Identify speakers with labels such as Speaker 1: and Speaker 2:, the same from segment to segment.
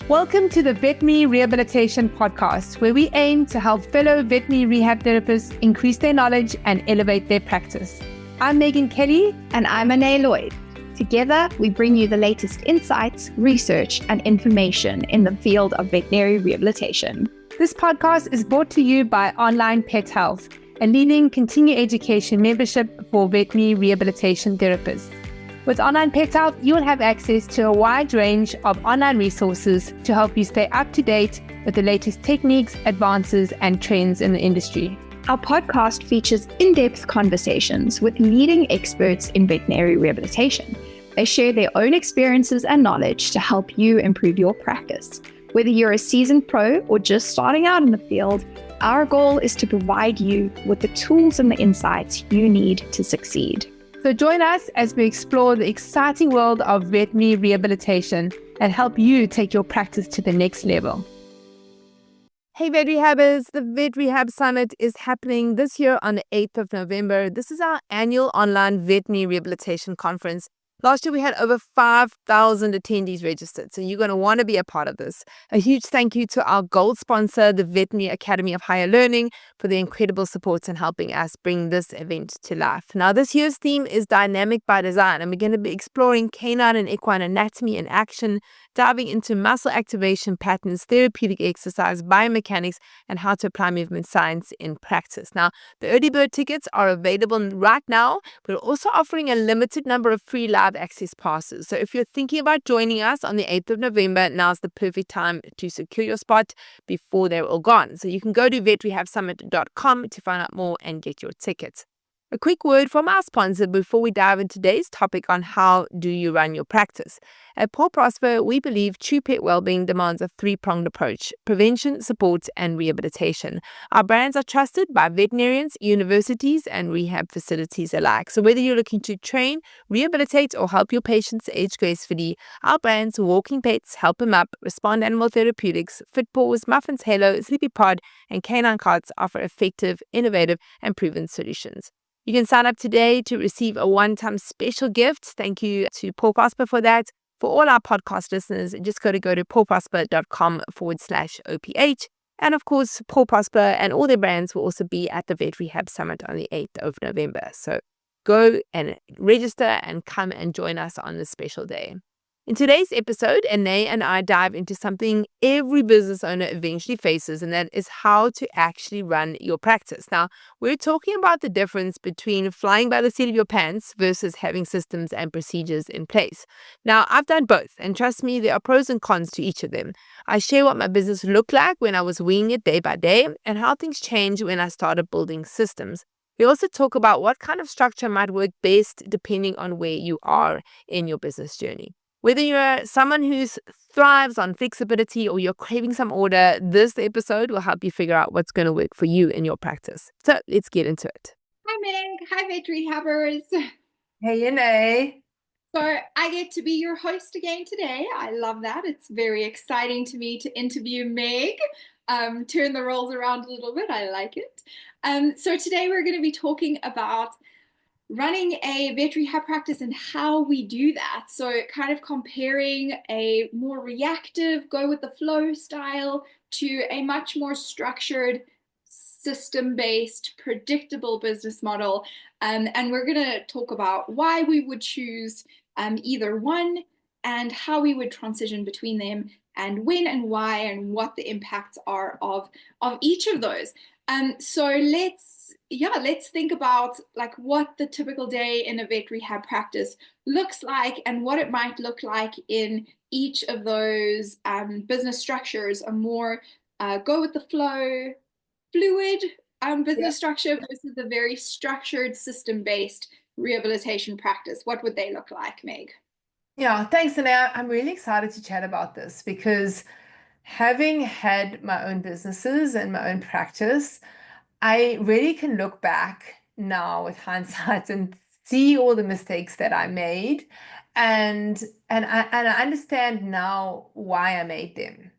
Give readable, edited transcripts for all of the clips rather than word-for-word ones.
Speaker 1: Welcome to the Veterinary Rehabilitation Podcast, where we aim to help fellow veterinary rehab therapists increase their knowledge and elevate their practice. I'm Megan Kelly.
Speaker 2: And I'm Ané Lloyd. Together, we bring you the latest insights, research, and information in the field of veterinary rehabilitation.
Speaker 1: This podcast is brought to you by Onlinepethealth, a leading continuing education membership for veterinary rehabilitation therapists. With Onlinepethealth, you'll have access to a wide range of online resources to help you stay up to date with the latest techniques, advances, and trends in the industry.
Speaker 2: Our podcast features in-depth conversations with leading experts in veterinary rehabilitation. They share their own experiences and knowledge to help you improve your practice. Whether you're a seasoned pro or just starting out in the field, our goal is to provide you with the tools and the insights you need to succeed.
Speaker 1: So join us as we explore the exciting world of veterinary rehabilitation and help you take your practice to the next level. Hey Vet Rehabbers, the Vet Rehab Summit is happening this year on the 8th of November. This is our annual online veterinary rehabilitation conference. Last year we had over 5,000 attendees registered, so you're going to want to be a part of this. A huge thank you to our gold sponsor, the Veterinary Academy of Higher Learning, for the incredible support in helping us bring this event to life. Now, this year's theme is Dynamic by Design, and we're going to be exploring canine and equine anatomy in action, diving into muscle activation patterns, therapeutic exercise, biomechanics, and how to apply movement science in practice. Now, the early bird tickets are available right now. We're also offering a limited number of free live access passes. So if you're thinking about joining us on the 8th of November, now's the perfect time to secure your spot before they're all gone. So you can go to vetrehabsummit.com to find out more and get your tickets. A quick word from our sponsor before we dive into today's topic on how do you run your practice. At Paw Prosper, we believe true pet well-being demands a three-pronged approach: prevention, support, and rehabilitation. Our brands are trusted by veterinarians, universities, and rehab facilities alike. So whether you're looking to train, rehabilitate, or help your patients age gracefully, our brands Walking Pets, Help 'em Up, Respond Animal Therapeutics, Fit Paws, Muffins Halo, Sleepy Pod, and Canine Carts offer effective, innovative, and proven solutions. You can sign up today to receive a one-time special gift. Thank you to Paw Prosper for that. For all our podcast listeners, just go to pawprosper.com/OPH. And of course, Paw Prosper and all their brands will also be at the Vet Rehab Summit on the 8th of November. So go and register and come and join us on this special day. In today's episode, Ané and I dive into something every business owner eventually faces, and that is how to actually run your practice. Now, we're talking about the difference between flying by the seat of your pants versus having systems and procedures in place. Now, I've done both, and trust me, there are pros and cons to each of them. I share what my business looked like when I was winging it day by day, and how things changed when I started building systems. We also talk about what kind of structure might work best depending on where you are in your business journey. Whether you're someone who thrives on flexibility or you're craving some order, this episode will help you figure out what's going to work for you in your practice. So let's get into it.
Speaker 3: Hi, Meg. Hi, Vet Rehabbers.
Speaker 1: Hey, Ané.
Speaker 3: So I get to be your host again today. I love that. It's very exciting to me to interview Meg. Turn the roles around a little bit. I like it. So today we're going to be talking about running a vet rehab practice and how we do that. So kind of comparing a more reactive, go with the flow style to a much more structured, system-based, predictable business model. And we're going to talk about why we would choose either one and how we would transition between them, and when and why and what the impacts are of each of those. So let's think about like what the typical day in a vet rehab practice looks like and what it might look like in each of those business structures. A more go with the flow, fluid business structure versus a very structured, system-based rehabilitation practice. What would they look like, Meg?
Speaker 4: Yeah, thanks, Ané. I'm really excited to chat about this because having had my own businesses and my own practice, I really can look back now with hindsight and see all the mistakes that I made, and I understand now why I made them.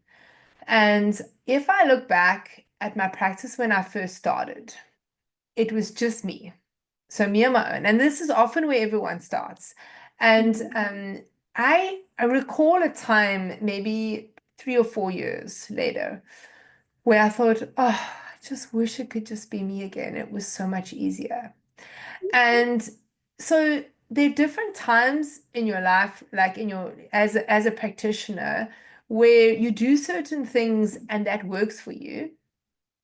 Speaker 4: And if I look back at my practice when I first started, it was just me. So me on my own. And this is often where everyone starts. And I recall a time maybe 3 or 4 years later, where I thought, oh, I just wish it could just be me again. It was so much easier. And so there are different times in your life, like in your as a practitioner, where you do certain things and that works for you.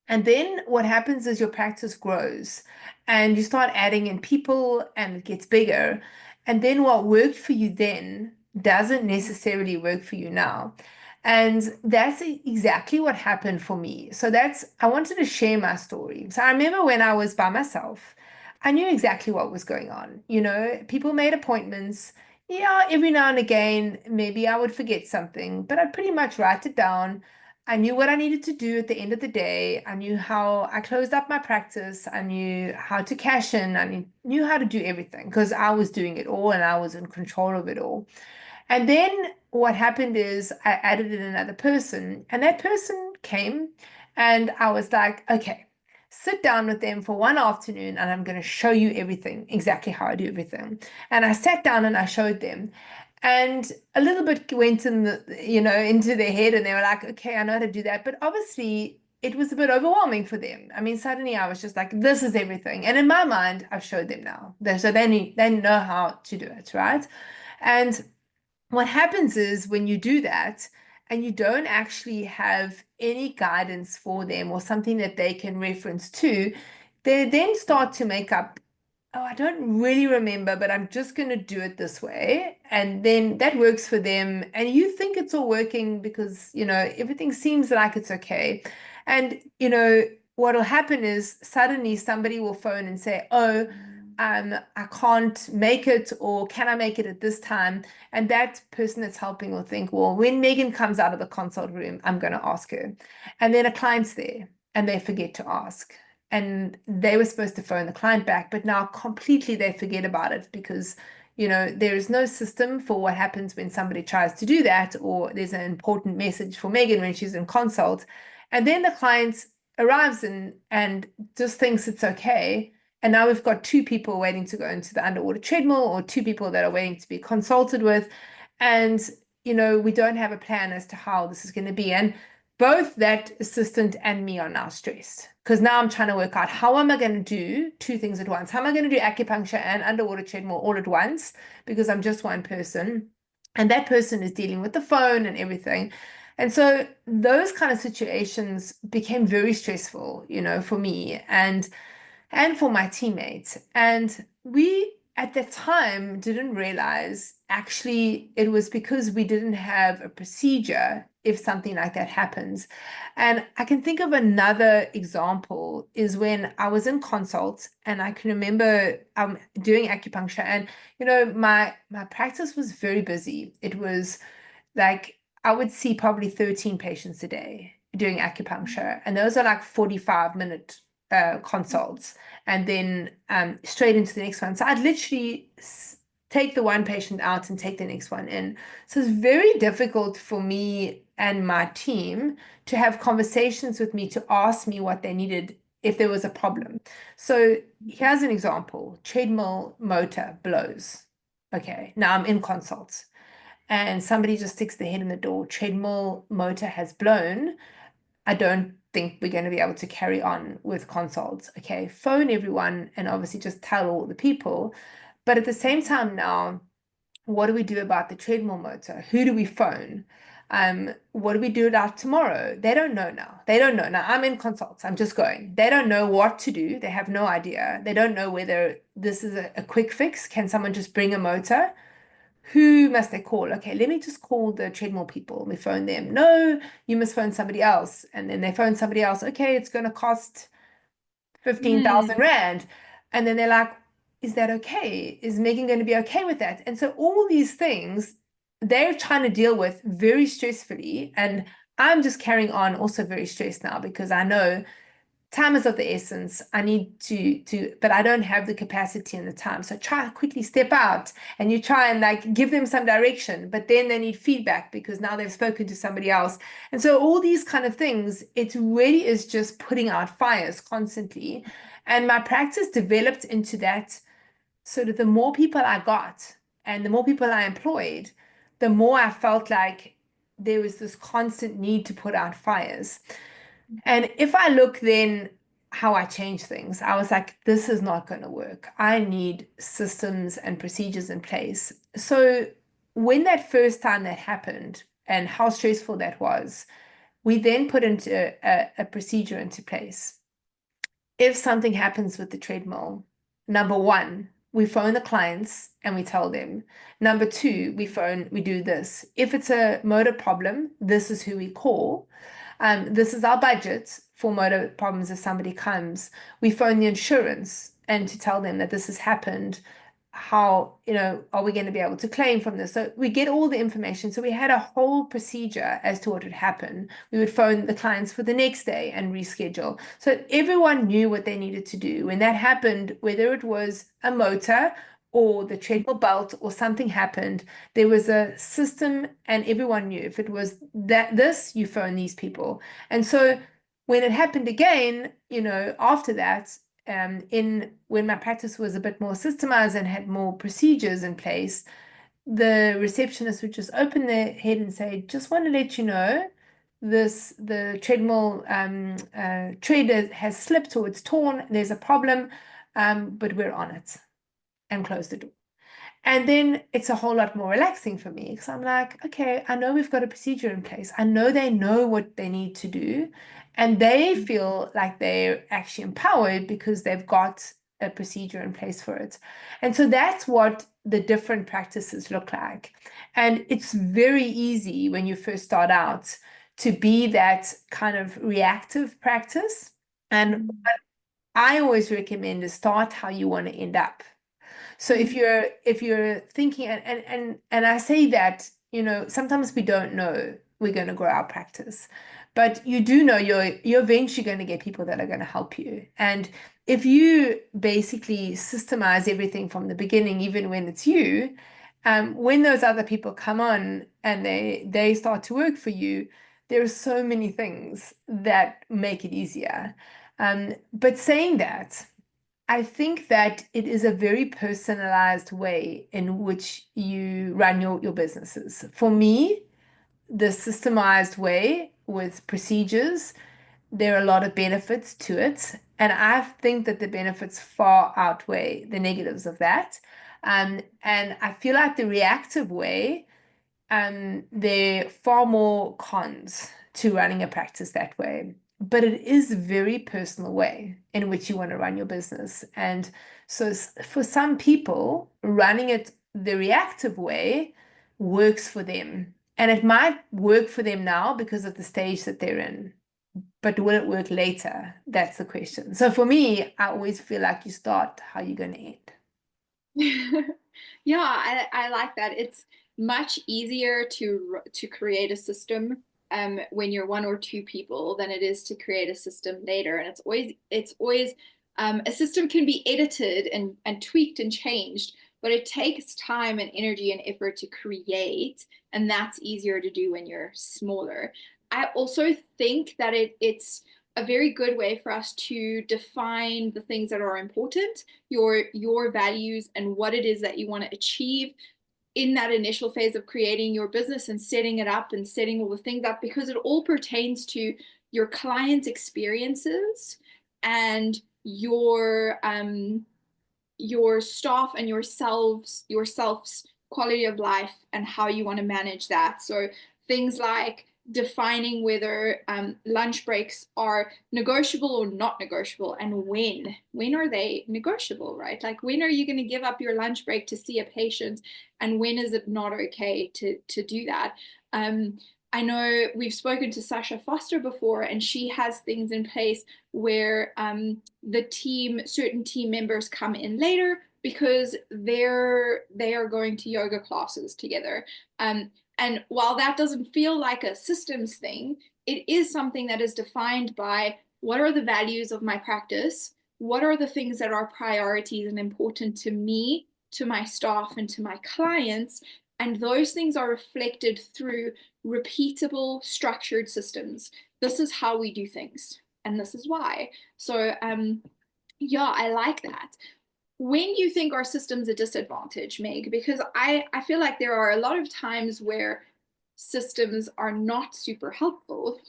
Speaker 4: And then what happens is your practice grows and you start adding in people and it gets bigger. And then what worked for you then doesn't necessarily work for you now. And that's exactly what happened for me. So I wanted to share my story. So I remember when I was by myself, I knew exactly what was going on. People made appointments. Yeah, every now and again, maybe I would forget something, but I'd pretty much write it down. I knew what I needed to do at the end of the day. I knew how I closed up my practice. I knew how to cash in. I knew how to do everything because I was doing it all and I was in control of it all. And then what happened is I added in another person, and that person came, and I was like, okay, sit down with them for one afternoon, and I'm going to show you everything, exactly how I do everything. And I sat down and I showed them. And a little bit went into their head, and they were like, okay, I know how to do that. But obviously, it was a bit overwhelming for them. I mean, suddenly I was just like, this is everything. And in my mind, I've showed them now. So they know how to do it, right? And what happens is when you do that and you don't actually have any guidance for them or something that they can reference to, they then start to make up, oh, I don't really remember, but I'm just going to do it this way. And then that works for them. And you think it's all working because, everything seems like it's okay. And, what will happen is suddenly somebody will phone and say, oh, I can't make it, or can I make it at this time? And that person that's helping will think, well, when Megan comes out of the consult room, I'm going to ask her. And then a client's there and they forget to ask. And they were supposed to phone the client back, but now completely they forget about it because, there is no system for what happens when somebody tries to do that, or there's an important message for Megan when she's in consult. And then the client arrives and just thinks it's okay. And now we've got 2 people waiting to go into the underwater treadmill, or 2 people that are waiting to be consulted with. And, we don't have a plan as to how this is going to be. And both that assistant and me are now stressed because now I'm trying to work out how am I going to do 2 things at once? How am I going to do acupuncture and underwater treadmill all at once? Because I'm just one person. And that person is dealing with the phone and everything. And so those kind of situations became very stressful, for me and for my teammates. And we, at the time, didn't realize actually it was because we didn't have a procedure if something like that happens. And I can think of another example is when I was in consult and I can remember doing acupuncture, and my practice was very busy. It was like I would see probably 13 patients a day doing acupuncture, and those are like 45-minute consults, and then straight into the next one. So I'd literally take the one patient out and take the next one in. So it's very difficult for me and my team to have conversations with me to ask me what they needed if there was a problem. So here's an example. Treadmill motor blows. Okay, now I'm in consults and somebody just sticks their head in the door. Treadmill motor has blown. I don't think we're going to be able to carry on with consults. Okay, phone everyone and obviously just tell all the people. But at the same time now, what do we do about the treadmill motor? Who do we phone? What do we do about tomorrow? They don't know now. They don't know. Now I'm in consults. I'm just going. They don't know what to do. They have no idea. They don't know whether this is a quick fix. Can someone just bring a motor? Who must they call? Okay, let me just call the treadmill people. We phone them. No, you must phone somebody else. And then they phone somebody else. Okay, it's going to cost 15,000 Rand. And then they're like, is that okay? Is Megan going to be okay with that? And so all these things they're trying to deal with very stressfully. And I'm just carrying on also very stressed now because I know time is of the essence. I need but I don't have the capacity and the time. So try quickly step out and you try and like give them some direction, but then they need feedback because now they've spoken to somebody else. And so all these kind of things, it really is just putting out fires constantly. And my practice developed into that sort of the more people I got and the more people I employed, the more I felt like there was this constant need to put out fires. And if I look then how I changed things, I was like, this is not going to work. I need systems and procedures in place. So when that first time that happened and how stressful that was, we then put into a procedure into place. If something happens with the treadmill, number one, we phone the clients and we tell them. Number two, we do this. If it's a motor problem, this is who we call. This is our budget for motor problems if somebody comes. We phone the insurance and to tell them that this has happened. How, are we going to be able to claim from this? So we get all the information. So we had a whole procedure as to what would happen. We would phone the clients for the next day and reschedule. So everyone knew what they needed to do. When that happened, whether it was a motor or the treadmill belt or something happened, there was a system and everyone knew if it was this, you phone these people. And so when it happened again, after that, when my practice was a bit more systemized and had more procedures in place, the receptionist would just open their head and say, just want to let you know, the treadmill tread has slipped or it's torn, there's a problem, but we're on it, and close the door. And then it's a whole lot more relaxing for me because I'm like, okay, I know we've got a procedure in place. I know they know what they need to do. And they feel like they're actually empowered because they've got a procedure in place for it. And so that's what the different practices look like. And it's very easy when you first start out to be that kind of reactive practice. And what I always recommend is start how you want to end up. So if you're thinking, and I say that, sometimes we don't know we're going to grow our practice, but you do know you're eventually going to get people that are going to help you. And if you basically systemize everything from the beginning, even when it's you, when those other people come on and they start to work for you, there are so many things that make it easier. But saying that, I think that it is a very personalized way in which you run your businesses. For me, the systemized way with procedures, there are a lot of benefits to it. And I think that the benefits far outweigh the negatives of that. And I feel like the reactive way, there are far more cons to running a practice that way. But it is a very personal way in which you want to run your business. And so for some people, running it the reactive way works for them. And it might work for them now because of the stage that they're in. But will it work later? That's the question. So for me, I always feel like you start how you're going to end.
Speaker 3: Yeah, I like that. It's much easier to create a system when you're one or two people than it is to create a system later. And it's always a system can be edited and tweaked and changed, but it takes time and energy and effort to create, and that's easier to do when you're smaller. I also think that it's a very good way for us to define the things that are important, your values, and what it is that you want to achieve in that initial phase of creating your business and setting it up and setting all the things up, because it all pertains to your client experiences and your staff and yourself's quality of life and how you want to manage that. So things like defining whether lunch breaks are negotiable or not negotiable, and when are they negotiable, right? Like, when are you going to give up your lunch break to see a patient, and when is it not okay to do that? I know we've spoken to Sasha Foster before, and she has things in place where certain team members come in later because they are going to yoga classes together. And while that doesn't feel like a systems thing, it is something that is defined by what are the values of my practice, what are the things that are priorities and important to me, to my staff, and to my clients. And those things are reflected through repeatable, structured systems. This is how we do things, and this is why. So, yeah, I like that. When you think our system's a disadvantage, Meg, because I feel like there are a lot of times where systems are not super helpful?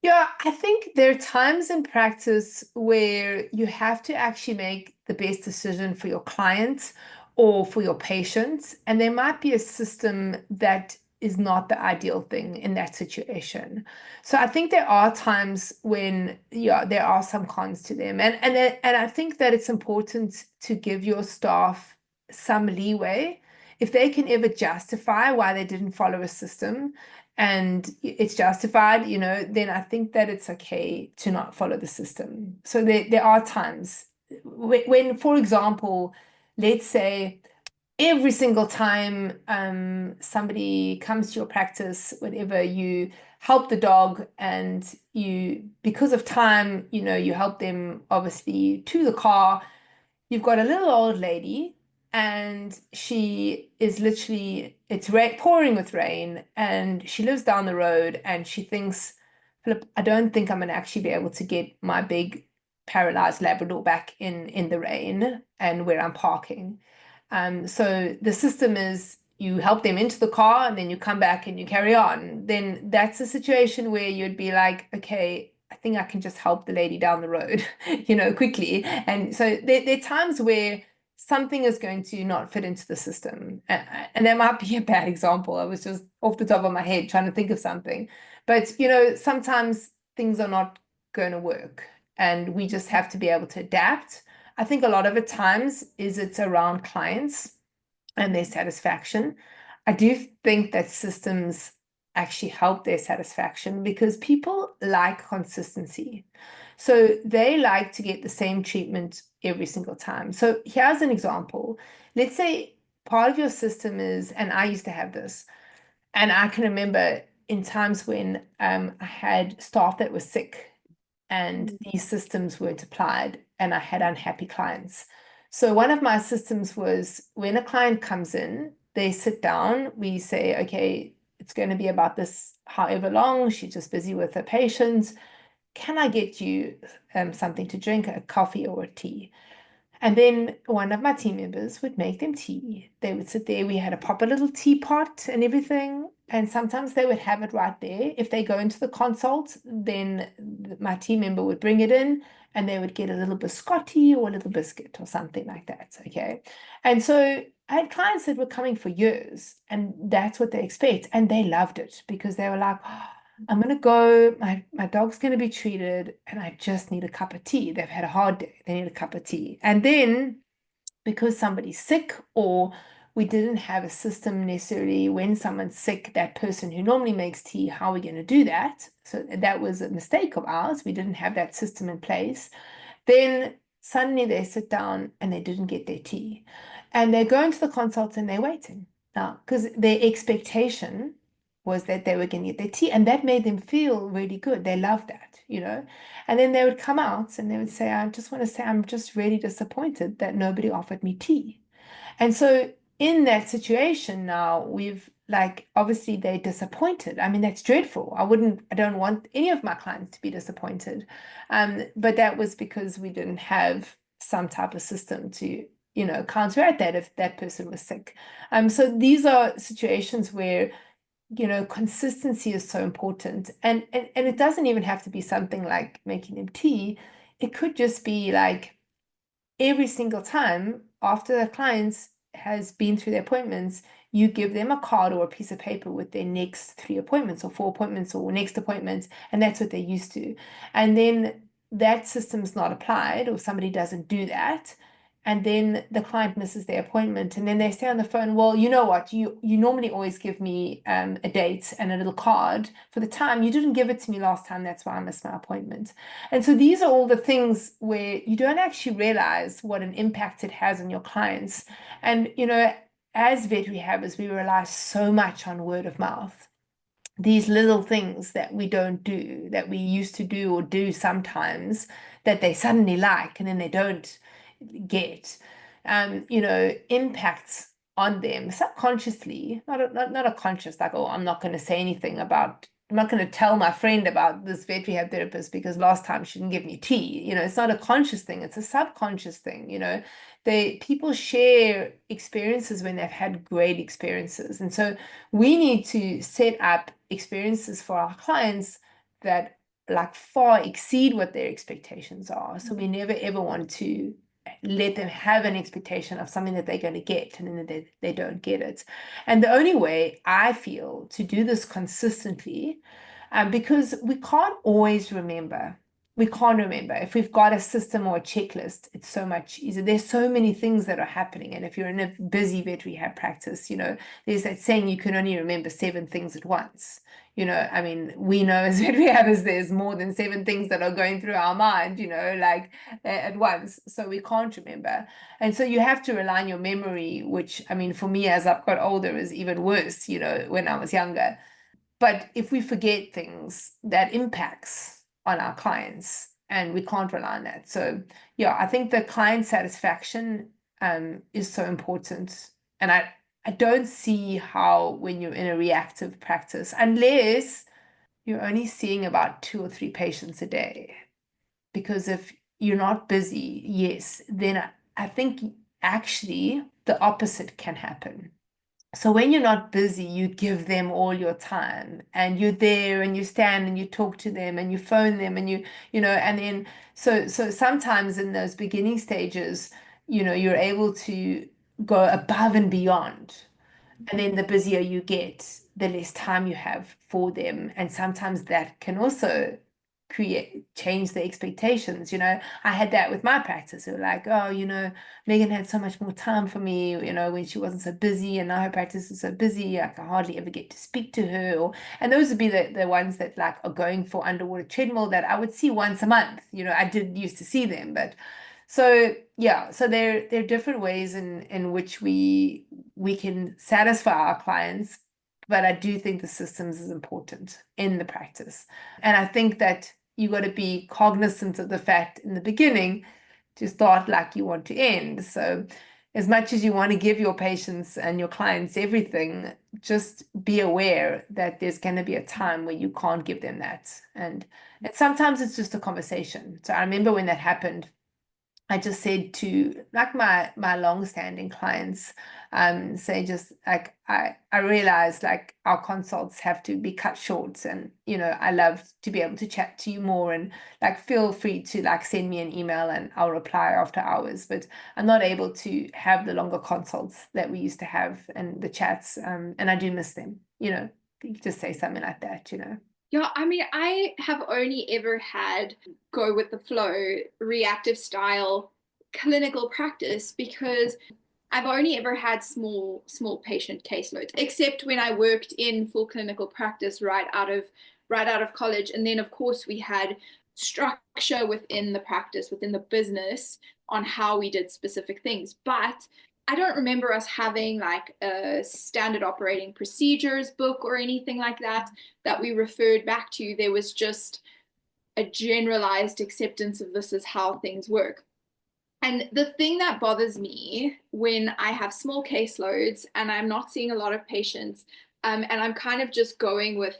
Speaker 4: Yeah, I think there are times in practice where you have to actually make the best decision for your client or for your patient, and there might be a system that is not the ideal thing in that situation. So I think there are times when, yeah, there are some cons to them, and I think that it's important to give your staff some leeway if they can ever justify why they didn't follow a system and it's justified, then I think that it's okay to not follow the system. So there are times when, for example, let's say every single time somebody comes to your practice, whenever you help the dog and because of time, you help them obviously to the car, you've got a little old lady and she is literally, it's pouring with rain and she lives down the road and she thinks, Philip, I don't think I'm going to actually be able to get my big paralyzed Labrador back in the rain and where I'm parking. So the system is you help them into the car and then you come back and you carry on. Then that's a situation where you'd be like, okay, I think I can just help the lady down the road, quickly. And so there are times where something is going to not fit into the system. And that might be a bad example. I was just off the top of my head trying to think of something. But, sometimes things are not going to work and we just have to be able to adapt. I think a lot of the times it's around clients and their satisfaction. I do think that systems actually help their satisfaction because people like consistency. So they like to get the same treatment every single time. So here's an example. Let's say part of your system is, and I used to have this, and I can remember in times when I had staff that were sick and these systems weren't applied and I had unhappy clients. So one of my systems was when a client comes in, they sit down, we say, okay, it's going to be about this however long, she's just busy with her patients. Can I get you something to drink, a coffee or a tea? And then one of my team members would make them tea. They would sit there. We had a proper little teapot and everything. And sometimes they would have it right there. If they go into the consult, then my team member would bring it in and they would get a little biscotti or a little biscuit or something like that. Okay. And so I had clients that were coming for years and that's what they expect. And they loved it because they were like, oh, I'm going to go, my dog's going to be treated and I just need a cup of tea. They've had a hard day. They need a cup of tea. And then because somebody's sick or we didn't have a system necessarily when someone's sick, that person who normally makes tea, how are we going to do that? So that was a mistake of ours. We didn't have that system in place. Then suddenly they sit down and they didn't get their tea. And they go into the consult and they're waiting. Now, because their expectation was that they were going to get their tea, and that made them feel really good. They loved that, And then they would come out and they would say, I just want to say, I'm just really disappointed that nobody offered me tea. And so in that situation now, we've obviously they're disappointed. I mean, that's dreadful. I don't want any of my clients to be disappointed. But that was because we didn't have some type of system to, counteract that if that person was sick. So these are situations where consistency is so important. And it doesn't even have to be something like making them tea. It could just be like every single time after the clients has been through their appointments, you give them a card or a piece of paper with their next 3 appointments or 4 appointments or next appointments, and that's what they're used to. And then that system's not applied or somebody doesn't do that, and then the client misses their appointment and then they say on the phone, well, you know what, you normally always give me a date and a little card for the time. You didn't give it to me last time, that's why I missed my appointment. And so these are all the things where you don't actually realize what an impact it has on your clients. And as vet rehabbers, we rely so much on word of mouth. These little things that we don't do, that we used to do or do sometimes, that they suddenly like and then they don't get, impacts on them subconsciously, not a conscious, like, oh, I'm not going to say anything about I'm not going to tell my friend about this vet rehab therapist because last time she didn't give me tea. It's not a conscious thing, it's a subconscious thing. People share experiences when they've had great experiences. And so we need to set up experiences for our clients that like far exceed what their expectations are. So we never ever want to let them have an expectation of something that they're going to get and then they don't get it. And the only way I feel to do this consistently, because we can't always remember. We can't remember. If we've got a system or a checklist, it's so much easier. There's so many things that are happening. And if you're in a busy vet rehab practice, there's that saying you can only remember 7 things at once. I mean, we know as vet rehabbers, there's more than 7 things that are going through our mind, like at once. So we can't remember. And so you have to rely on your memory, which, I mean, for me, as I've got older, is even worse, when I was younger. But if we forget things, that impacts on our clients, and we can't rely on that. So yeah, I think the client satisfaction is so important. And I don't see how, when you're in a reactive practice, unless you're only seeing about 2 or 3 patients a day, because if you're not busy, yes, then I think actually the opposite can happen. So when you're not busy, you give them all your time, and you're there and you stand and you talk to them and you phone them and and then so sometimes in those beginning stages, you're able to go above and beyond. And then the busier you get, the less time you have for them. And sometimes that can also change the expectations. I had that with my practice. They were like, oh, Megan had so much more time for me, when she wasn't so busy, and now her practice is so busy, I can hardly ever get to speak to her. And those would be the ones that like are going for underwater treadmill that I would see once a month. I did used to see them, but so yeah, so there are different ways in which we can satisfy our clients, but I do think the systems is important in the practice. And I think that you got to be cognizant of the fact in the beginning to start like you want to end. So as much as you want to give your patients and your clients everything, just be aware that there's going to be a time where you can't give them that. And sometimes it's just a conversation. So I remember when that happened, I just said to like my long-standing clients, say just like I realized like our consults have to be cut short, and I love to be able to chat to you more, and like feel free to like send me an email and I'll reply after hours, but I'm not able to have the longer consults that we used to have and the chats, and I do miss them. You just say something like that.
Speaker 3: Yeah, I mean, I have only ever had go with the flow, reactive style clinical practice because I've only ever had small patient caseloads, except when I worked in full clinical practice right out of college. And then of course we had structure within the practice, within the business on how we did specific things. But I don't remember us having like a standard operating procedures book or anything like that we referred back to. There was just a generalized acceptance of this is how things work. And the thing that bothers me when I have small caseloads and I'm not seeing a lot of patients, and I'm kind of just going with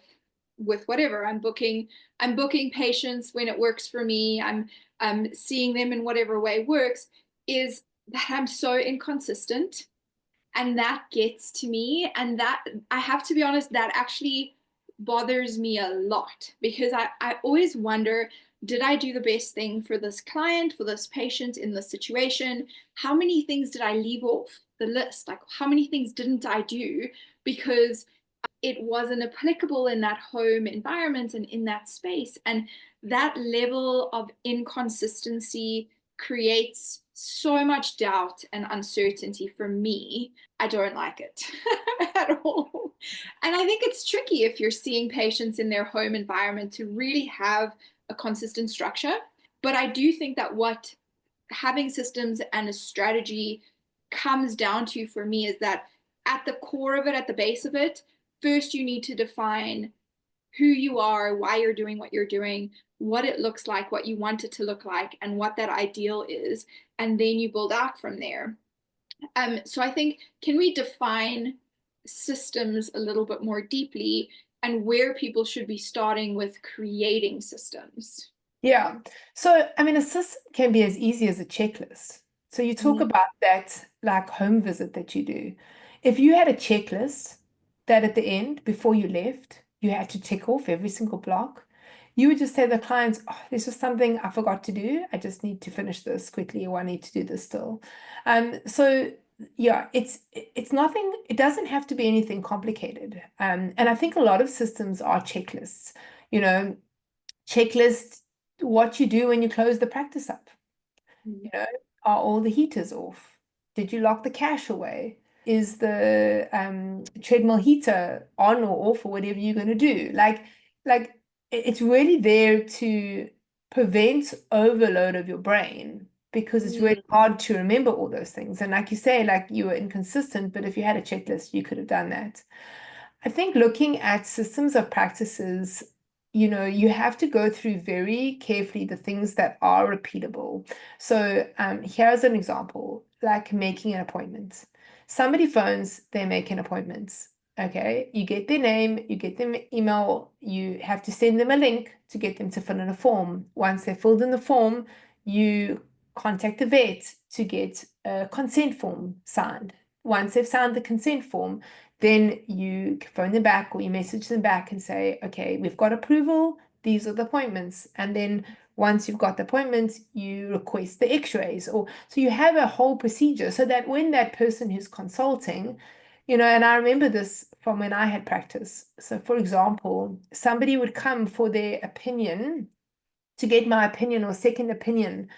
Speaker 3: whatever, I'm booking patients when it works for me, I'm seeing them in whatever way works, is that I'm so inconsistent, and that gets to me, and that I have to be honest, that actually bothers me a lot, because I always wonder, did I do the best thing for this client, for this patient in this situation? How many things did I leave off the list? Like, how many things didn't I do because it wasn't applicable in that home environment and in that space? And that level of inconsistency creates so much doubt and uncertainty for me. I don't like it at all. And I think it's tricky if you're seeing patients in their home environment to really have a consistent structure. But I do think that what having systems and a strategy comes down to for me is that at the core of it, at the base of it, first you need to define who you are, why you're doing what you're doing, what it looks like, what you want it to look like, and what that ideal is. And then you build out from there. So I think, can we define systems a little bit more deeply? and where people should be starting with creating systems?
Speaker 4: Yeah. So, I mean, a system can be as easy as a checklist. So you talk about that like home visit that you do. If you had a checklist that at the end, before you left, you had to tick off every single block, you would just say to the clients, oh, there's just something I forgot to do. I just need to finish this quickly, or I need to do this still. So yeah, it's nothing, it doesn't have to be anything complicated. And I think a lot of systems are checklists, you know, checklist what you do when you close the practice up. You know, are all the heaters off? Did you lock the cash away? Is the treadmill heater on or off, or whatever you're going to do? Like it's really there to prevent overload of your brain, because it's really hard to remember all those things. And like you say, like you were inconsistent, but if you had a checklist, you could have done that. I think looking at systems of practices, you know, you have to go through very carefully the things that are repeatable. So here's an example, like making an appointment. Somebody phones, they make an appointment. Okay, you get their name, you get them email, you have to send them a link to get them to fill in a form. Once they've filled in the form, you contact the vet to get a consent form signed. Once they've signed the consent form, then you phone them back or you message them back and say, okay, we've got approval. These are the appointments. And then once you've got the appointments, you request the x-rays. Or so you have a whole procedure so that when that person who's consulting, you know, and I remember this from when I had practice. So for example, somebody would come for their opinion, to get my opinion or second opinion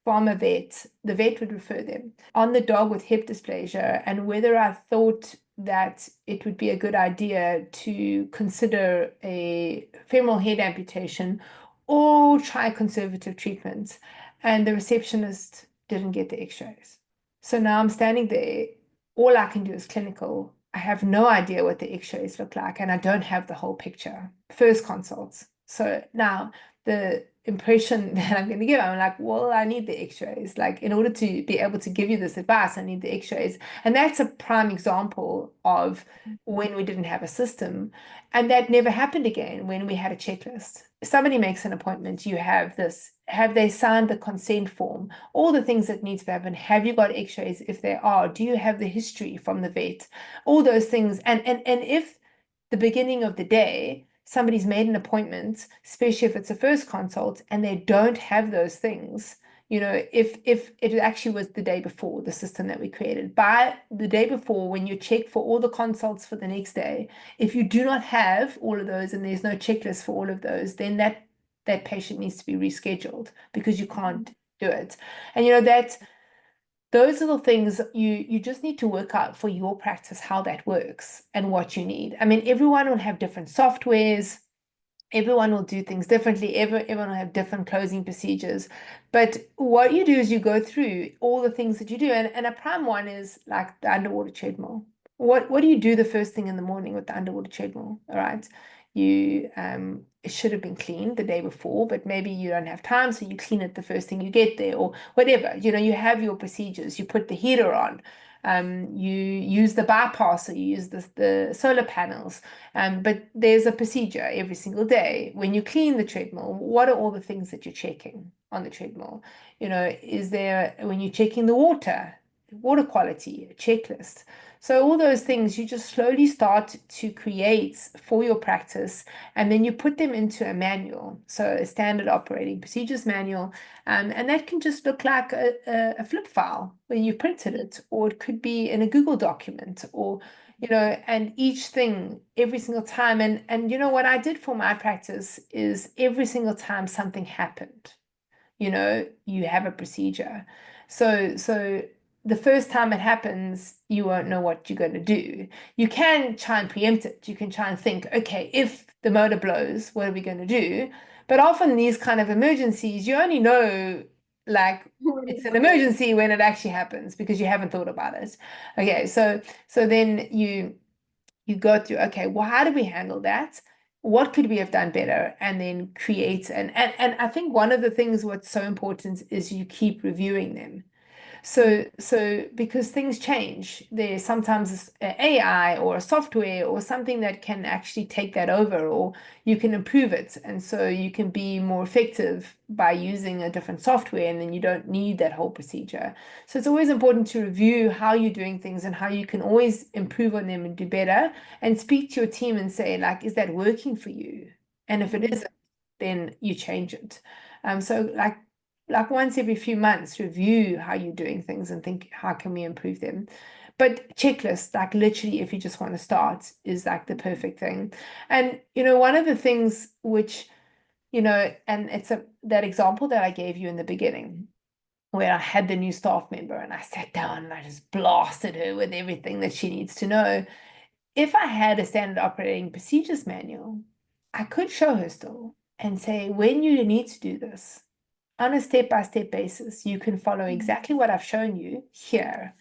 Speaker 4: from a vet. The vet would refer them on the dog with hip dysplasia and whether I thought that it would be a good idea to consider a femoral head amputation or try conservative treatment. And the receptionist didn't get the x-rays. So now I'm standing there. All I can do is clinical. I have no idea what the x-rays look like, and I don't have the whole picture. First consults. So now the impression that I'm going to give, I'm like, well, I need the x-rays. Like, in order to be able to give you this advice, I need the x-rays. And that's a prime example of when we didn't have a system. And that never happened again when we had a checklist. Somebody makes an appointment, you have this, have they signed the consent form? All the things that need to happen. Have you got x-rays? If they are, do you have the history from the vet? All those things. And if the beginning of the day, somebody's made an appointment, especially if it's a first consult, and they don't have those things, you know, if it actually was the day before, the system that we created, by the day before, when you check for all the consults for the next day, if you do not have all of those and there's no checklist for all of those, then that patient needs to be rescheduled because you can't do it. And you know that those little things you just need to work out for your practice how that works and what you need. I mean, everyone will have different softwares, everyone will do things differently, everyone will have different closing procedures. But what you do is you go through all the things that you do, and a prime one is like the underwater treadmill. What do you do the first thing in the morning with the underwater treadmill? All right. You it should have been cleaned the day before, but maybe you don't have time, so you clean it the first thing you get there, or whatever. You know, you have your procedures. You put the heater on, you use the bypass, or you use the solar panels. But there's a procedure every single day. When you clean the treadmill, what are all the things that you're checking on the treadmill? You know, is there, when you're checking the water quality, a checklist. So all those things you just slowly start to create for your practice, and then you put them into a manual, so a standard operating procedures manual, and that can just look like a flip file where you printed it, or it could be in a Google document, or you know, and each thing every single time. And you know what I did for my practice is every single time something happened, you know, you have a procedure. So the first time it happens, you won't know what you're going to do. You can try and preempt it. You can try and think, okay, if the motor blows, what are we going to do? But often these kind of emergencies, you only know like it's an emergency when it actually happens because you haven't thought about it. Okay, so then you go through, okay, well, how do we handle that? What could we have done better? And then create, and I think one of the things what's so important is you keep reviewing them. So because things change, there's sometimes an AI or a software or something that can actually take that over, or you can improve it. And so you can be more effective by using a different software, and then you don't need that whole procedure. So it's always important to review how you're doing things and how you can always improve on them and do better, and speak to your team and say, like, is that working for you? And if it isn't, then you change it. So like once every few months, review how you're doing things and think, how can we improve them? But checklist, like literally, if you just want to start, is like the perfect thing. And, one of the things which, and it's that example that I gave you in the beginning, where I had the new staff member and I sat down and I just blasted her with everything that she needs to know. If I had a standard operating procedures manual, I could show her still and say, when you need to do this, on a step-by-step basis, you can follow exactly what I've shown you here.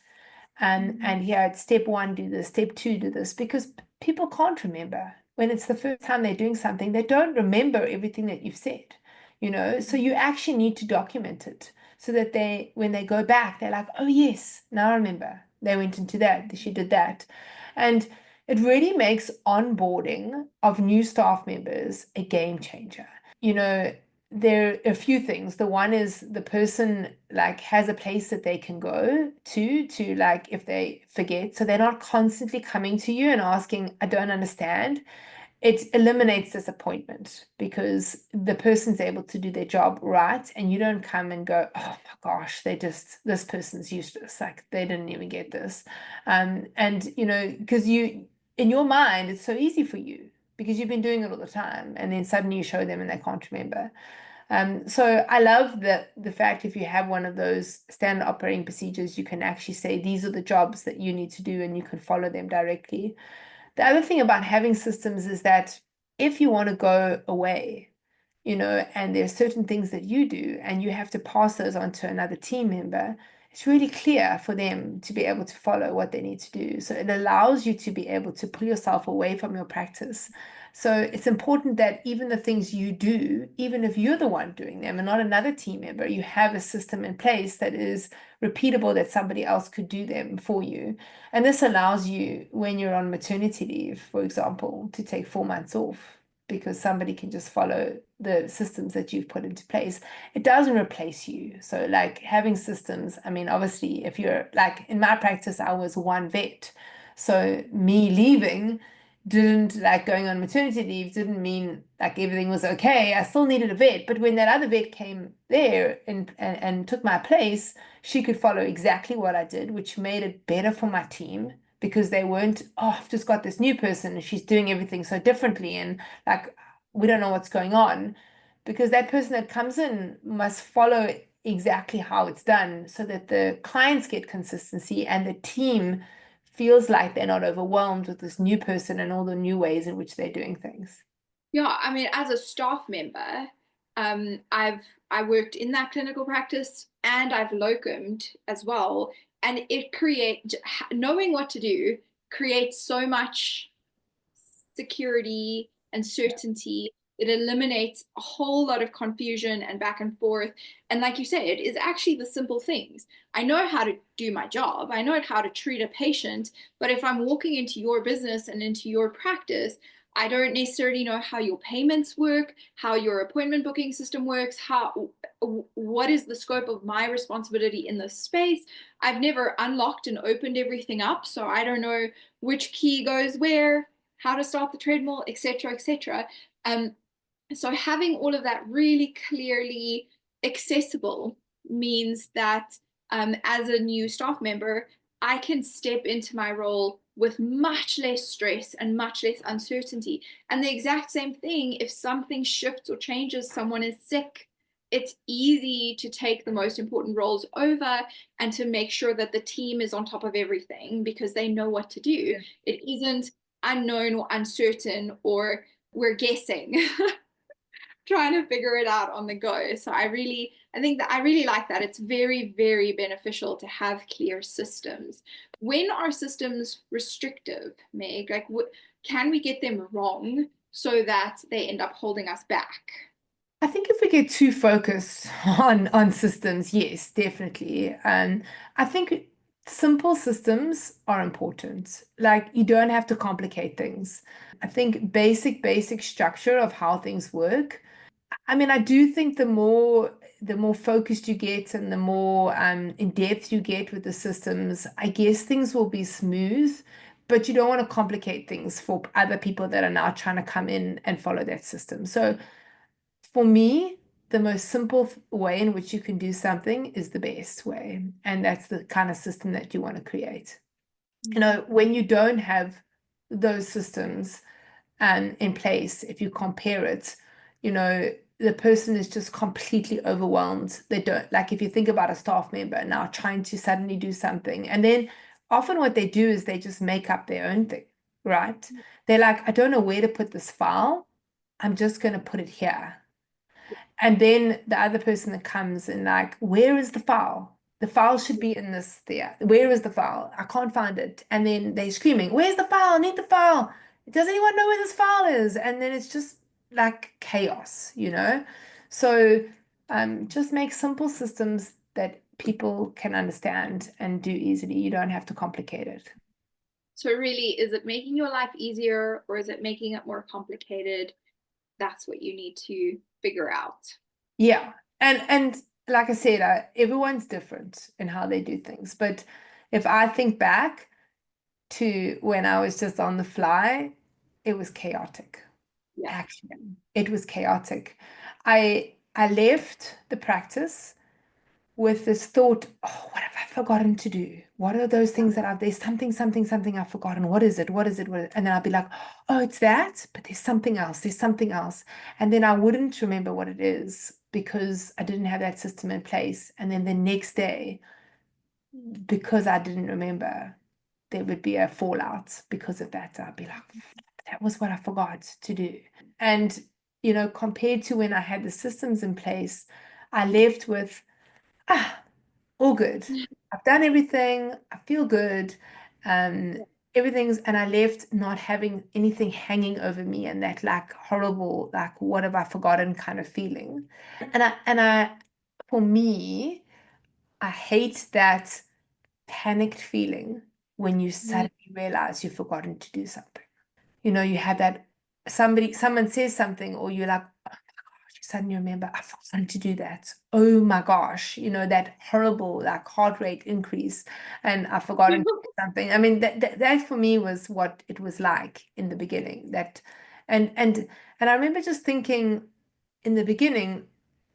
Speaker 4: And here at step 1, do this, step 2, do this, because people can't remember. When it's the first time they're doing something, they don't remember everything that you've said, so you actually need to document it so that when they go back, they're like, oh yes, now I remember. They went into that, she did that. And it really makes onboarding of new staff members a game changer. There are a few things. The one is the person has a place that they can go to if they forget, so they're not constantly coming to you and asking, I don't understand. It eliminates disappointment because the person's able to do their job right, and you don't come and go, oh my gosh, this person's useless, they didn't even get this. And because in your mind, it's so easy for you because you've been doing it all the time, and then suddenly you show them and they can't remember. So I love the fact if you have one of those standard operating procedures, you can actually say, these are the jobs that you need to do, and you can follow them directly. The other thing about having systems is that if you want to go away, and there's certain things that you do and you have to pass those on to another team member, it's really clear for them to be able to follow what they need to do. So it allows you to be able to pull yourself away from your practice. So it's important that even the things you do, even if you're the one doing them and not another team member, you have a system in place that is repeatable, that somebody else could do them for you. And this allows you, when you're on maternity leave, for example, to take 4 months off because somebody can just follow the systems that you've put into place. It doesn't replace you. So having systems, I mean, obviously, if you're in my practice, I was one vet. So me leaving didn't going on maternity leave didn't mean everything was okay. I still needed a vet, but when that other vet came there and took my place, she could follow exactly what I did, which made it better for my team because they weren't, oh, I've just got this new person and she's doing everything so differently and we don't know what's going on, because that person that comes in must follow exactly how it's done so that the clients get consistency and the team feels like they're not overwhelmed with this new person and all the new ways in which they're doing things.
Speaker 3: Yeah, I mean, as a staff member, I worked in that clinical practice and I've locumed as well. And knowing what to do creates so much security and certainty. It eliminates a whole lot of confusion and back and forth. And like you said, it is actually the simple things. I know how to do my job. I know how to treat a patient. But if I'm walking into your business and into your practice, I don't necessarily know how your payments work, how your appointment booking system works, what is the scope of my responsibility in this space. I've never unlocked and opened everything up, so I don't know which key goes where, how to start the treadmill, etc., etc. So having all of that really clearly accessible means that as a new staff member, I can step into my role with much less stress and much less uncertainty. And the exact same thing, if something shifts or changes, someone is sick, it's easy to take the most important roles over and to make sure that the team is on top of everything because they know what to do. Yeah. It isn't unknown or uncertain or we're guessing. Trying to figure it out on the go. So I think that I really like that. It's very, very beneficial to have clear systems. When are systems restrictive, Meg? Can we get them wrong so that they end up holding us back?
Speaker 4: I think if we get too focused on systems, yes, definitely. I think simple systems are important. Like you don't have to complicate things. I think basic structure of how things work. I mean, I do think the more focused you get and the more in depth you get with the systems, I guess things will be smooth, but you don't want to complicate things for other people that are now trying to come in and follow that system. So for me, the most simple way in which you can do something is the best way. And that's the kind of system that you want to create. You know, when you don't have those systems in place, if you compare it, you know, the person is just completely overwhelmed. They don't, like, if you think about a staff member now trying to suddenly do something, and then often what they do is they just make up their own thing, right? They're like, I don't know where to put this file. I'm just going to put it here. And then the other person that comes and like, where is the file? The file should be in this there. Where is the file? I can't find it. And then they're screaming, where's the file? I need the file. Does anyone know where this file is? And then it's just like chaos, you know? So just make simple systems that people can understand and do easily. You don't have to complicate it.
Speaker 3: So really, is it making your life easier or is it making it more complicated? That's what you need to figure out.
Speaker 4: Yeah. And like I said, everyone's different in how they do things. But if I think back to when I was just on the fly, it was chaotic.
Speaker 3: Yeah.
Speaker 4: Actually, it was chaotic. I left the practice with this thought, oh, what have I forgotten to do? What are those things that there's something I've forgotten. What is it? What is it? And then I'll be like, oh, it's that, but there's something else. There's something else. And then I wouldn't remember what it is because I didn't have that system in place. And then the next day, because I didn't remember, there would be a fallout because of that. I'd be like, that was what I forgot to do. And, you know, compared to when I had the systems in place, I left with, all good. I've done everything. I feel good. Um, everything's, and I left not having anything hanging over me and that like horrible, like, what have I forgotten kind of feeling. And for me, I hate that panicked feeling when you suddenly realize you've forgotten to do something. You know, you have that someone says something, or you're like, oh my gosh, you suddenly remember, I've forgotten to do that. Oh my gosh, you know, that horrible like heart rate increase, and I've forgotten to do something. I mean, that for me was what it was like in the beginning. That and I remember just thinking in the beginning,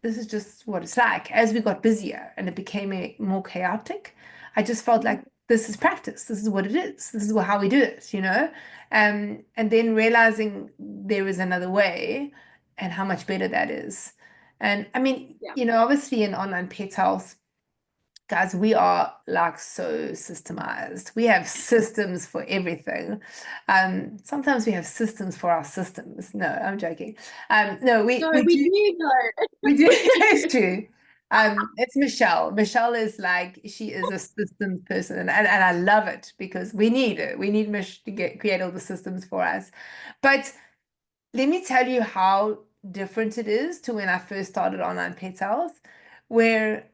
Speaker 4: this is just what it's like. As we got busier and it became more chaotic, I just felt like this is practice. This is what it is. This is how we do it, you know? And then realizing there is another way and how much better that is. And I mean, you know, obviously in online pet health, guys, we are like so systemized. We have systems for everything. Sometimes we have systems for our systems. No, I'm joking. No, we do.
Speaker 3: Do know.
Speaker 4: We do. It's true. It's Michelle. Michelle is like, she is a systems person, and I love it because we need it. We need Mish to create all the systems for us. But let me tell you how different it is to when I first started online pet health, where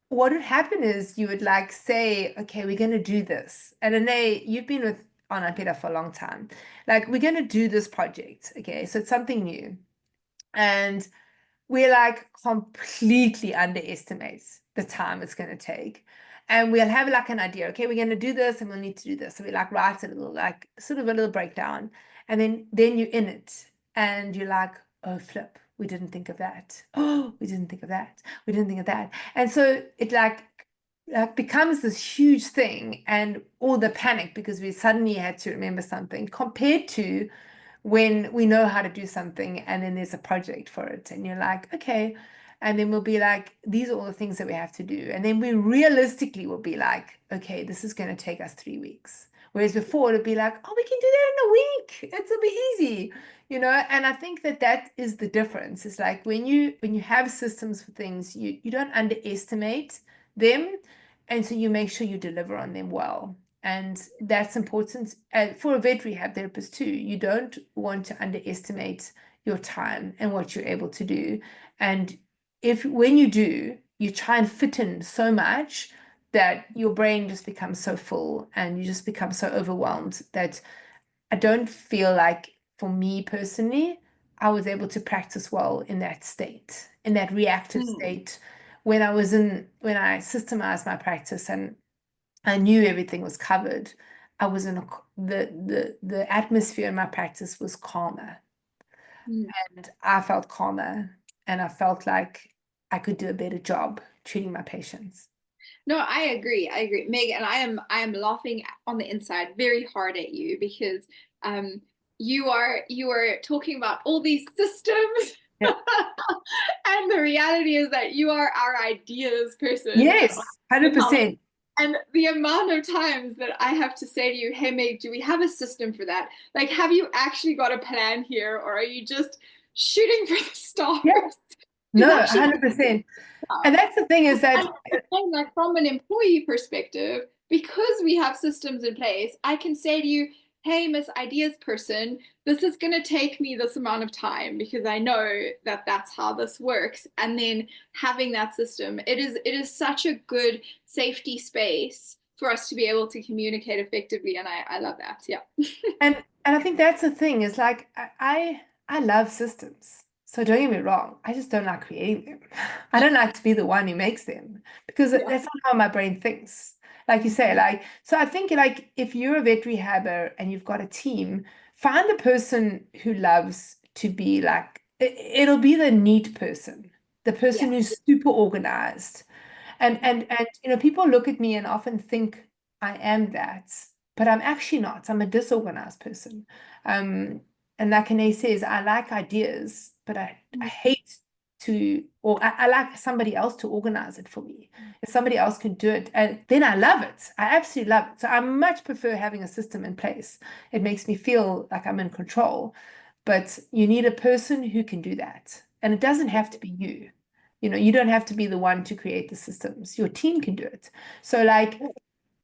Speaker 4: what would happen is you would like say, okay, we're going to do this. And Ané, you've been with online pet health for a long time. Like, we're going to do this project. Okay, so it's something new. And we like completely underestimate the time it's going to take. And we'll have like an idea, okay, we're going to do this and we'll need to do this. So we like write a little, like sort of a little breakdown. And then you're in it and you're like, oh, flip, we didn't think of that. Oh, we didn't think of that. We didn't think of that. And so it like becomes this huge thing, and all the panic because we suddenly had to remember something, compared to when we know how to do something and then there's a project for it and you're like, okay, and then we'll be like, these are all the things that we have to do, and then we realistically will be like, okay, this is going to take us 3 weeks, whereas before it'll be like, oh, we can do that in a week, it'll be easy, you know. And I think that is the difference. It's like when you have systems for things, you don't underestimate them, and so you make sure you deliver on them well. And that's important for a vet rehab therapist too. You don't want to underestimate your time and what you're able to do. And when you do, you try and fit in so much that your brain just becomes so full and you just become so overwhelmed that I don't feel like, for me personally, I was able to practice well in that state, in that reactive state, when I systemized my practice and I knew everything was covered. I was in the atmosphere in my practice was calmer, and I felt calmer, and I felt like I could do a better job treating my patients.
Speaker 3: No, I agree. I agree, Meg, and I am laughing on the inside very hard at you because you are talking about all these systems.
Speaker 4: Yeah.
Speaker 3: And the reality is that you are our ideas person.
Speaker 4: Yes, 100%.
Speaker 3: And the amount of times that I have to say to you, hey, Meg, do we have a system for that? Like, have you actually got a plan here, or are you just shooting for the stars?
Speaker 4: Yeah. No, 100%. And that's the thing is that,
Speaker 3: like, from an employee perspective, because we have systems in place, I can say to you, hey, Miss Ideas person, this is going to take me this amount of time because I know that that's how this works. And then having that system, it is such a good safety space for us to be able to communicate effectively. And I love that. Yeah.
Speaker 4: and I think that's the thing is like, I love systems. So don't get me wrong, I just don't like creating them. I don't like to be the one who makes them because that's not how my brain thinks. Like you say, like, so I think like if you're a vet rehabber and you've got a team, find the person who loves to be like, it'll be the neat person, the person who's super organized. And people look at me and often think I am that, but I'm actually not. I'm a disorganized person. And like Ané says, I like ideas, but I hate or I like somebody else to organize it for me. If somebody else can do it, and then I love it. I absolutely love it. So I much prefer having a system in place. It makes me feel like I'm in control. But you need a person who can do that. And it doesn't have to be you. You don't have to be the one to create the systems. Your team can do it. So like,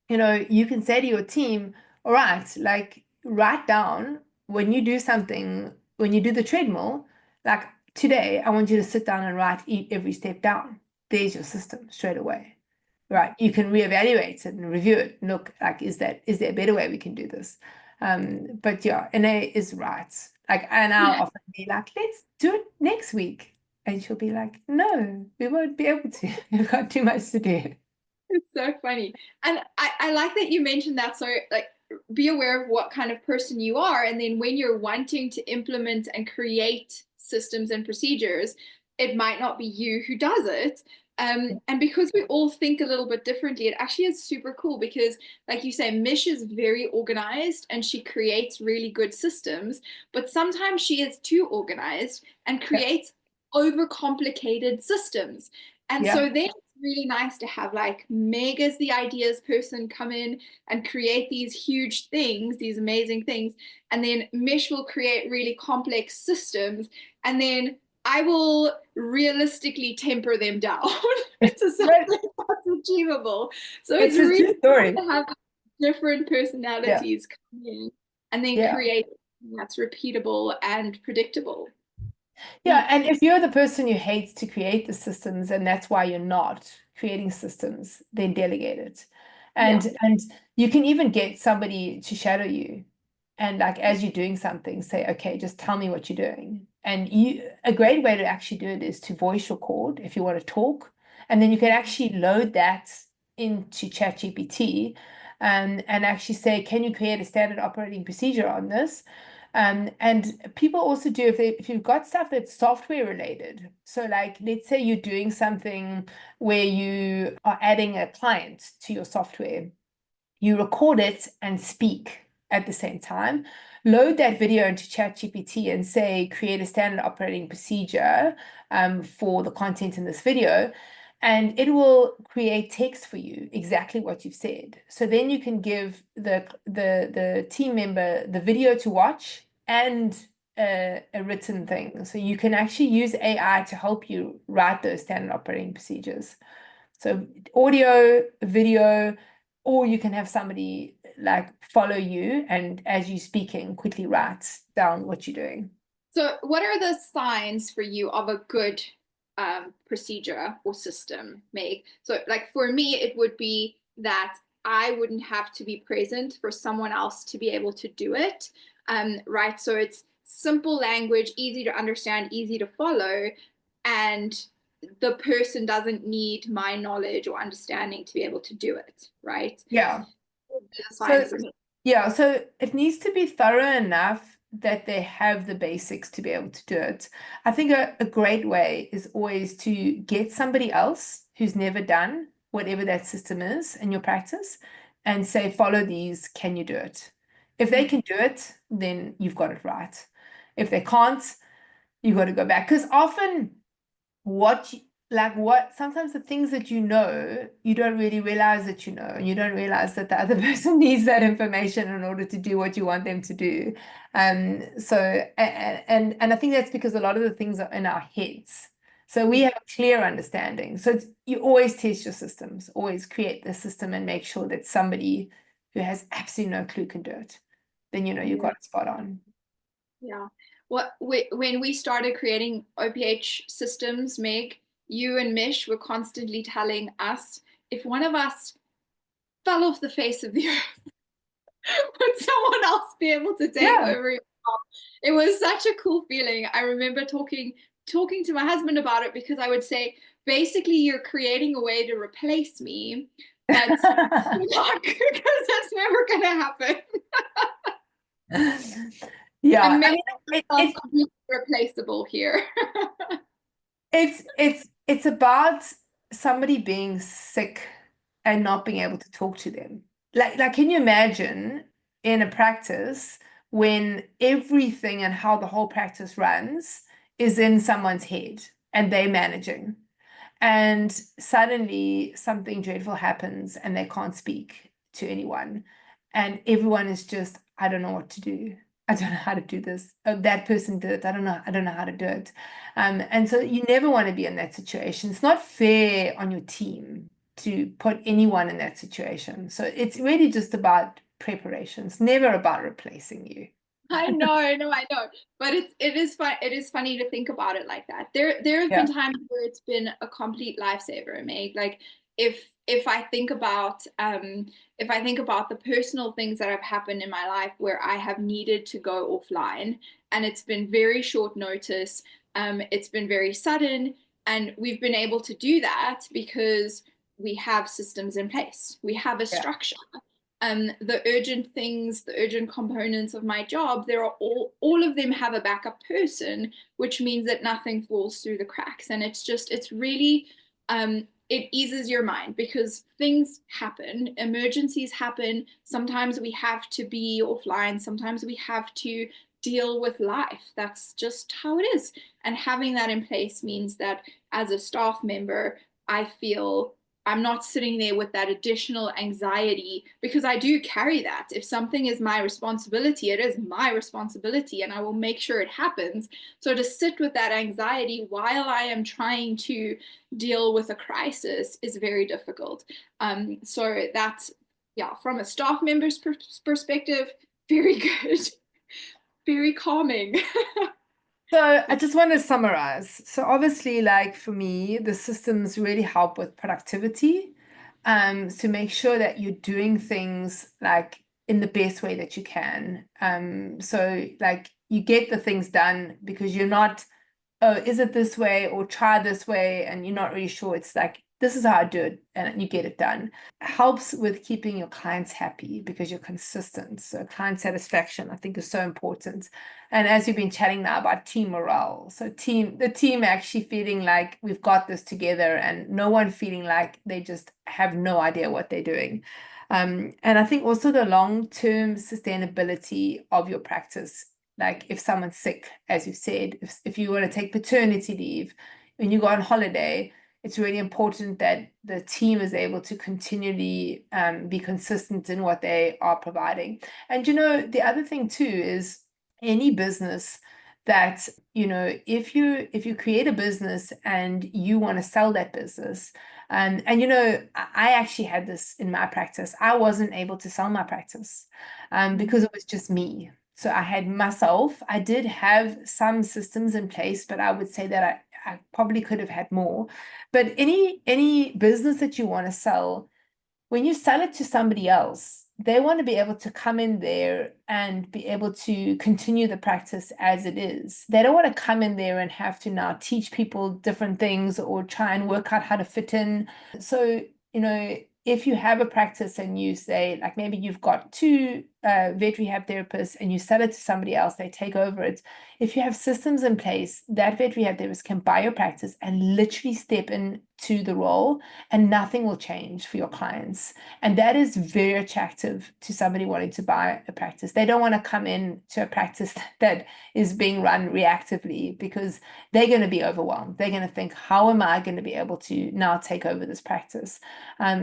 Speaker 4: you can say to your team, all right, like write down when you do something, when you do the treadmill, like today, I want you to sit down and write every step down. There's your system straight away. Right. You can reevaluate it and review it. Look, like, is there a better way we can do this? But yeah, Ané is right. Like, and I'll often be like, let's do it next week. And she'll be like, no, we won't be able to. We've got too much to do.
Speaker 3: It's so funny. And I like that you mentioned that. So, like, be aware of what kind of person you are. And then when you're wanting to implement and create systems and procedures, it might not be you who does it. And because we all think a little bit differently, it actually is super cool because, like you say, Mish is very organized and she creates really good systems, but sometimes she is too organized and creates overcomplicated systems. And so then really nice to have like Meg as the ideas person come in and create these huge things, these amazing things. And then Mish will create really complex systems. And then I will realistically temper them down to something that's achievable. So it's really
Speaker 4: story
Speaker 3: to have different personalities come in and then create something that's repeatable and predictable.
Speaker 4: Yeah, and if you're the person who hates to create the systems and that's why you're not creating systems, then delegate it. And you can even get somebody to shadow you. And like as you're doing something, say, okay, just tell me what you're doing. And a great way to actually do it is to voice record if you want to talk. And then you can actually load that into ChatGPT and actually say, can you create a standard operating procedure on this? And people also do if you've got stuff that's software related. So like, let's say you're doing something where you are adding a client to your software, you record it and speak at the same time, load that video into ChatGPT and say, create a standard operating procedure for the content in this video. And it will create text for you, exactly what you've said. So then you can give the team member the video to watch and a written thing. So you can actually use AI to help you write those standard operating procedures. So audio, video, or you can have somebody like follow you and as you're speaking, quickly write down what you're doing.
Speaker 3: So, what are the signs for you of a good procedure or system, Meg? So, like for me, it would be that I wouldn't have to be present for someone else to be able to do it. Right? So, it's simple language, easy to understand, easy to follow, and the person doesn't need my knowledge or understanding to be able to do it. Right?
Speaker 4: Yeah.
Speaker 3: The
Speaker 4: So,
Speaker 3: signs for me.
Speaker 4: yeah, so it needs to be thorough enough that they have the basics to be able to do it. I think a great way is always to get somebody else who's never done whatever that system is in your practice and say, follow these, can you do it? If they can do it, then you've got it right. If they can't, you've got to go back. Because often sometimes the things that you know, you don't really realize that you know, and you don't realize that the other person needs that information in order to do what you want them to do. So and I think that's because a lot of the things are in our heads. So we have a clear understanding. So you always test your systems, always create the system and make sure that somebody who has absolutely no clue can do it. Then you know you got it spot on.
Speaker 3: Yeah. When we started creating OPH systems, Meg, you and Mish were constantly telling us if one of us fell off the face of the earth, would someone else be able to take
Speaker 4: Yeah.
Speaker 3: over your job? It was such a cool feeling. I remember talking to my husband about it because I would say, basically, you're creating a way to replace me, but not because that's never going to happen.
Speaker 4: Yeah,
Speaker 3: I'm
Speaker 4: I
Speaker 3: making
Speaker 4: mean,
Speaker 3: myself completely replaceable here.
Speaker 4: it's about somebody being sick and not being able to talk to them. Like can you imagine in a practice when everything and how the whole practice runs is in someone's head and they're managing, and suddenly something dreadful happens and they can't speak to anyone, and everyone is just, I don't know what to do. I don't know how to do this. Oh, that person did it. I don't know how to do it. And so you never want to be in that situation. It's not fair on your team to put anyone in that situation. So it's really just about preparation. It's never about replacing you.
Speaker 3: I know, I know. But it is funny to think about it like that. There have
Speaker 4: Yeah.
Speaker 3: been times where it's been a complete lifesaver, Meg. Like if I think about the personal things that have happened in my life where I have needed to go offline and it's been very short notice, it's been very sudden, and we've been able to do that because we have systems in place. We have a
Speaker 4: Yeah.
Speaker 3: structure. The urgent things, the urgent components of my job, there are all of them have a backup person, which means that nothing falls through the cracks. And it's really it eases your mind because things happen, emergencies happen. Sometimes we have to be offline, sometimes we have to deal with life. That's just how it is. And having that in place means that as a staff member, I feel I'm not sitting there with that additional anxiety because I do carry that. If something is my responsibility, it is my responsibility and I will make sure it happens. So to sit with that anxiety while I am trying to deal with a crisis is very difficult. So that's, yeah, from a staff member's perspective, very good, very calming.
Speaker 4: So I just want to summarize. So obviously, like for me, the systems really help with productivity, to make sure that you're doing things like in the best way that you can. So like you get the things done because you're not, oh, is it this way or try this way, and you're not really sure. It's like, this is how I do it, and you get it done. Helps with keeping your clients happy because you're consistent. So client satisfaction, I think, is so important. And as you've been chatting now about team morale, so the team actually feeling like we've got this together and no one feeling like they just have no idea what they're doing. And I think also the long-term sustainability of your practice, like if someone's sick, as you've said, if you want to take paternity leave, when you go on holiday, it's really important that the team is able to continually be consistent in what they are providing. And the other thing too is any business that, if you create a business and you want to sell that business, and I actually had this in my practice. I wasn't able to sell my practice because it was just me. So I had myself, I did have some systems in place, but I would say that I probably could have had more. But any business that you want to sell, when you sell it to somebody else, they want to be able to come in there and be able to continue the practice as it is. They don't want to come in there and have to now teach people different things or try and work out how to fit in. So, if you have a practice and you say, like, maybe you've got two vet rehab therapists and you sell it to somebody else, they take over it. If you have systems in place, that vet rehab therapist can buy your practice and literally step into the role, and nothing will change for your clients. And that is very attractive to somebody wanting to buy a practice. They don't want to come in to a practice that is being run reactively, because they're going to be overwhelmed. They're going to think, how am I going to be able to now take over this practice?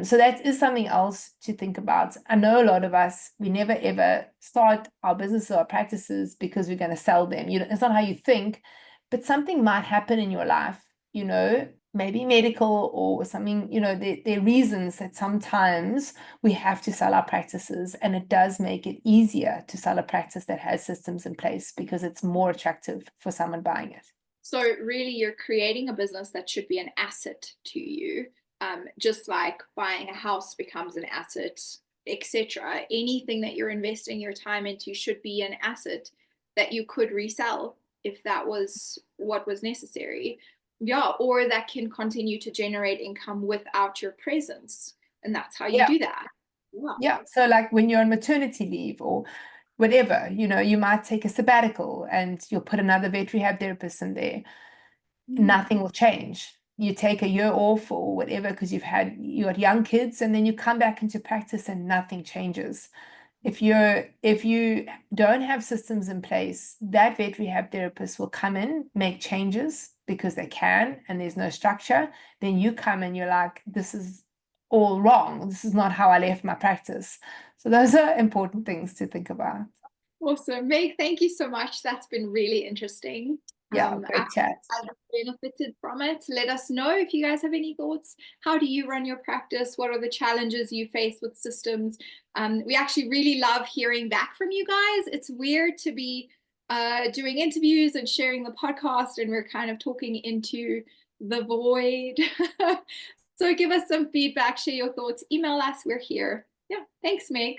Speaker 4: So that is something else to think about. I know a lot of us, we never ever start our businesses or our practices because we're going to sell them. It's not how you think, but something might happen in your life, maybe medical or something, there are reasons that sometimes we have to sell our practices, and it does make it easier to sell a practice that has systems in place because it's more attractive for someone buying it.
Speaker 3: So really, you're creating a business that should be an asset to you, just like buying a house becomes an asset, etc. Anything that you're investing your time into should be an asset that you could resell if that was what was necessary. Yeah, or that can continue to generate income without your presence. And that's how you do that. Wow.
Speaker 4: Yeah. So like when you're on maternity leave or whatever, you might take a sabbatical and you'll put another vet rehab therapist in there. Nothing will change. You take a year off or whatever because you got young kids, and then you come back into practice and nothing changes. If you don't have systems in place, that vet rehab therapist will come in, make changes because they can, and there's no structure. Then you come and you're like, this is all wrong. This is not how I left my practice. So those are important things to think about.
Speaker 3: Awesome. Meg, thank you so much. That's been really interesting.
Speaker 4: Yeah, great chat.
Speaker 3: I've benefited from it. Let us know if you guys have any thoughts. How do you run your practice? What are the challenges you face with systems? We actually really love hearing back from you guys. It's weird to be doing interviews and sharing the podcast, and we're kind of talking into the void. So give us some feedback, share your thoughts, email us. We're here. Yeah. Thanks, Meg.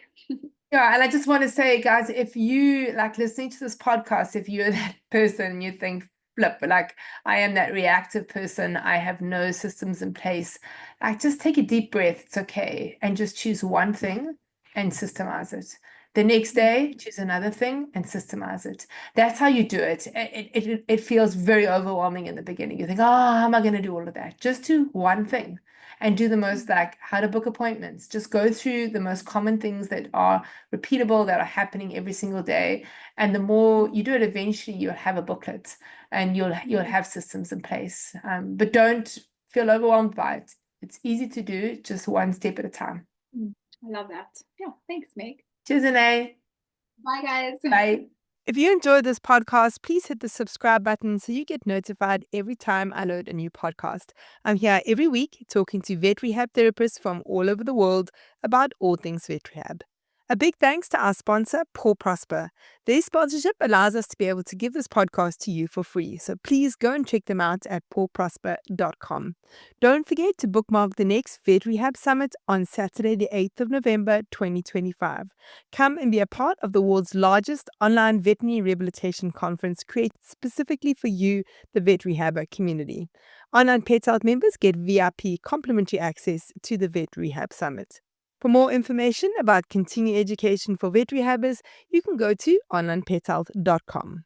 Speaker 4: Yeah, and I just want to say, guys, if you like listening to this podcast, if you're that person, you think, flip, like I am that reactive person, I have no systems in place, like just take a deep breath. It's okay. And just choose one thing and systemize it. The next day, choose another thing and systemize it. That's how you do it. It feels very overwhelming in the beginning. You think, oh, how am I going to do all of that? Just do one thing. And do the most, like how to book appointments. Just go through the most common things that are repeatable, that are happening every single day. And the more you do it, eventually you'll have a booklet and you'll have systems in place. But don't feel overwhelmed by it. It's easy to do, just one step at a time.
Speaker 3: I love that. Yeah, thanks, Meg.
Speaker 4: Cheers, Ané.
Speaker 3: Bye, guys.
Speaker 4: Bye.
Speaker 1: If you enjoyed this podcast, please hit the subscribe button so you get notified every time I load a new podcast. I'm here every week talking to vet rehab therapists from all over the world about all things vet rehab. A big thanks to our sponsor, Paw Prosper. Their sponsorship allows us to be able to give this podcast to you for free, so please go and check them out at pawprosper.com. Don't forget to bookmark the next Vet Rehab Summit on Saturday, the 8th of November, 2025. Come and be a part of the world's largest online veterinary rehabilitation conference created specifically for you, the vet rehabber community. Onlinepethealth members get VIP complimentary access to the Vet Rehab Summit. For more information about continuing education for vet rehabbers, you can go to onlinepethealth.com.